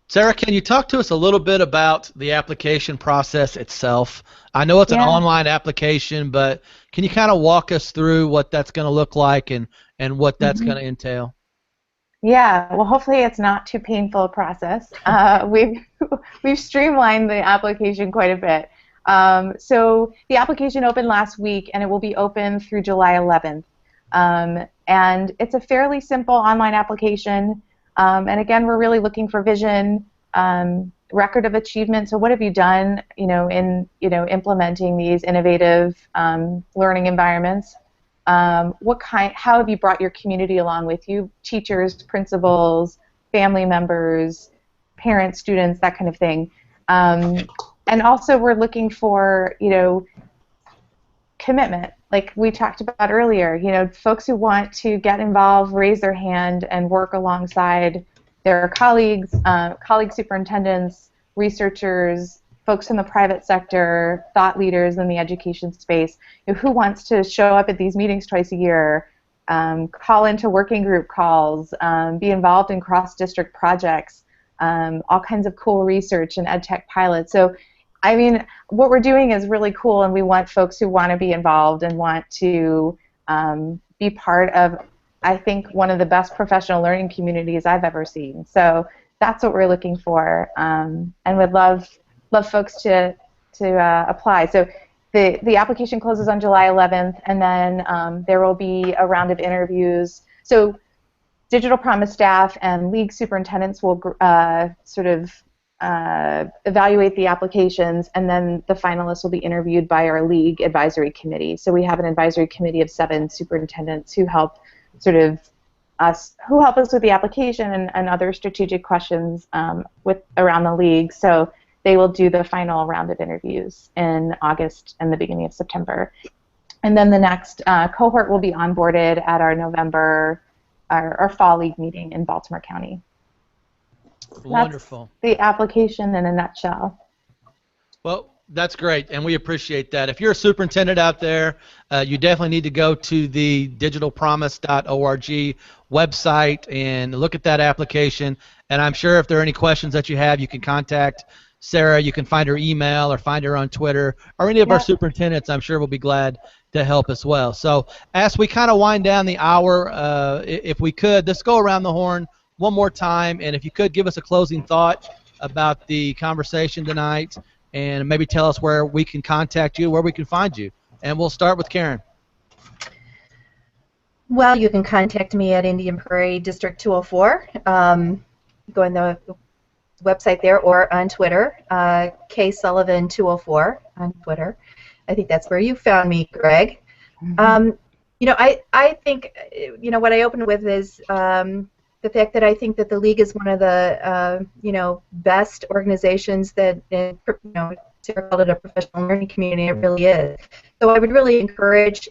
Sarah, can you talk to us a little bit about the application process itself? I know it's an online application, but can you kind of walk us through what that's going to look like and what that's going to entail? Yeah, well, hopefully it's not too painful a process. We've streamlined the application quite a bit. So the application opened last week, and it will be open through July 11th. And it's a fairly simple online application. And again, we're really looking for vision, record of achievement. So what have you done, in implementing these innovative learning environments? How have you brought your community along with you? Teachers, principals, family members, parents, students, that kind of thing. And also we're looking for, commitment. Like we talked about earlier, folks who want to get involved, raise their hand, and work alongside their colleagues, colleague superintendents, researchers, folks in the private sector, thought leaders in the education space, who wants to show up at these meetings twice a year, call into working group calls, be involved in cross-district projects, all kinds of cool research and ed tech pilots. So, I mean, what we're doing is really cool, and we want folks who want to be involved and want to be part of, I think, one of the best professional learning communities I've ever seen. So that's what we're looking for, and would love folks to apply. So the application closes on July 11th, and then there will be a round of interviews. So Digital Promise staff and league superintendents will sort of evaluate the applications, and then the finalists will be interviewed by our league advisory committee. So we have an advisory committee of 7 superintendents who help us with the application and other strategic questions around the league. So they will do the final round of interviews in August and the beginning of September. And then the next cohort will be onboarded at our fall league meeting in Baltimore County. Wonderful. That's the application in a nutshell. Well, that's great, and we appreciate that. If you're a superintendent out there, you definitely need to go to the digitalpromise.org website and look at that application. And I'm sure if there are any questions that you have, you can contact Sara. You can find her email or find her on Twitter, or any of our superintendents, I'm sure, will be glad to help as well. So as we kind of wind down the hour, if we could, let's go around the horn one more time, and if you could give us a closing thought about the conversation tonight, and maybe tell us where we can contact you, where we can find you. And we'll start with Karen. Well, you can contact me at Indian Prairie District 204. Go on the website there, or on Twitter, Sullivan 204 on Twitter. I think that's where you found me, Greg. I think, what I opened with is the fact that I think that the league is one of the best organizations that, Sara called it a professional learning community. It really is. So I would really encourage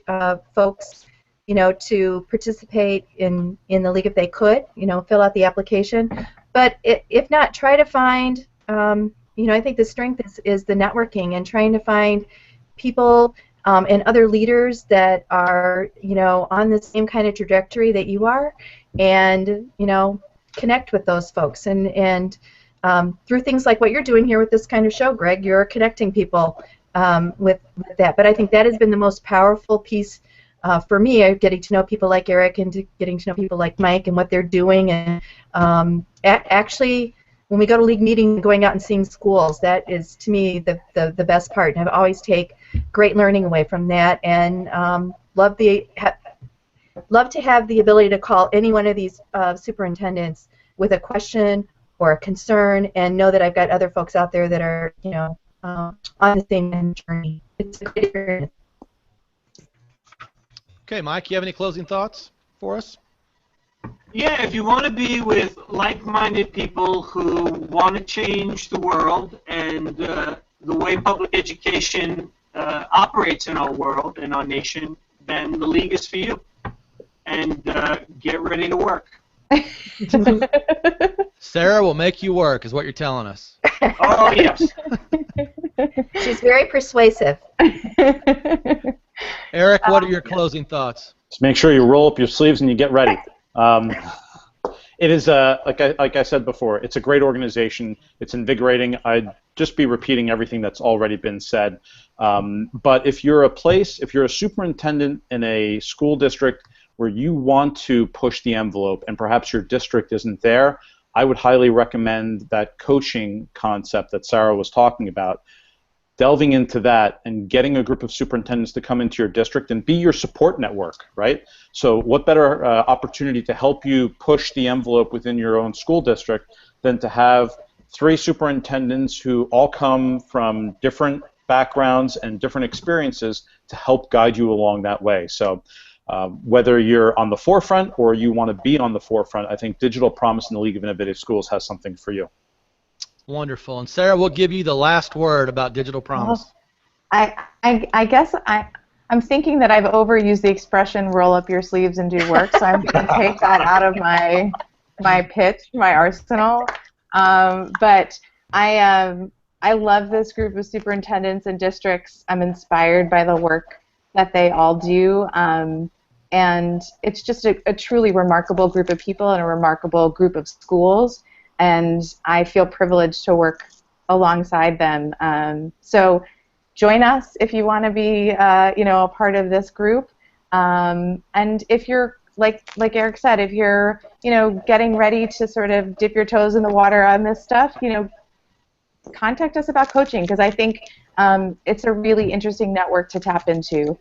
folks, to participate in the league if they could. Fill out the application. But if not, try to find. I think the strength is the networking and trying to find people and other leaders that are on the same kind of trajectory that you are, and connect with those folks, and through things like what you're doing here with this kind of show, Greg, you're connecting people with that. But I think that has been the most powerful piece for me, getting to know people like Erik and getting to know people like Mike and what they're doing, and actually when we go to league meetings, going out and seeing schools, that is to me the best part, and I've always take great learning away from that, and love to have the ability to call any one of these superintendents with a question or a concern, and know that I've got other folks out there that are on the same journey. It's a great experience. Okay, Mike, you have any closing thoughts for us? Yeah, if you want to be with like-minded people who want to change the world and the way public education operates in our world and our nation, then the league is for you. And get ready to work. Sara will make you work, is what you're telling us. Oh, yes. She's very persuasive. Erik, what are your closing thoughts? Just make sure you roll up your sleeves and you get ready. It is, like I said before, it's a great organization. It's invigorating. I'd just be repeating everything that's already been said. But if you're a superintendent in a school district where you want to push the envelope and perhaps your district isn't there, I would highly recommend that coaching concept that Sara was talking about. Delving into that and getting a group of superintendents to come into your district and be your support network, right? So what better opportunity to help you push the envelope within your own school district than to have 3 superintendents who all come from different backgrounds and different experiences to help guide you along that way. So Whether you're on the forefront or you want to be on the forefront, I think Digital Promise and the League of Innovative Schools has something for you. Wonderful. And Sarah, we'll give you the last word about Digital Promise. Well, I guess I'm thinking that I've overused the expression "roll up your sleeves and do work," so I'm going to take that out of my pitch, my arsenal. But I love this group of superintendents and districts. I'm inspired by the work that they all do, and it's just a truly remarkable group of people and a remarkable group of schools. And I feel privileged to work alongside them. So join us if you want to be, a part of this group. And if you're, like Erik said, if you're, getting ready to sort of dip your toes in the water on this stuff, contact us about coaching, because I think it's a really interesting network to tap into.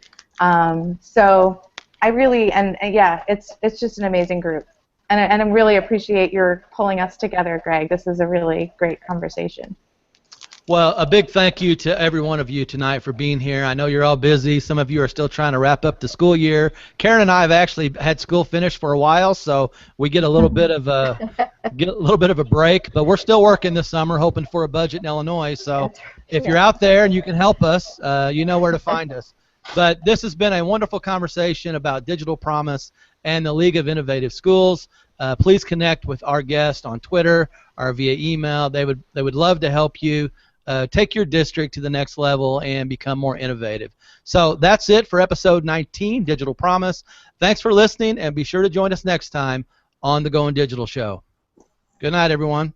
So I really, and yeah, it's just an amazing group. And I really appreciate your pulling us together, Greg. This is a really great conversation. Well, a big thank you to every one of you tonight for being here. I know you're all busy. Some of you are still trying to wrap up the school year. Karen and I have actually had school finished for a while, so we get a little bit of a break. But we're still working this summer, hoping for a budget in Illinois. So if you're out there and you can help us, you know where to find us. But this has been a wonderful conversation about Digital Promise and the League of Innovative Schools. Please connect with our guest on Twitter or via email. They would love to help you take your district to the next level and become more innovative. So that's it for episode 19, Digital Promise. Thanks for listening, and be sure to join us next time on the Goin Digital Show. Good night, everyone.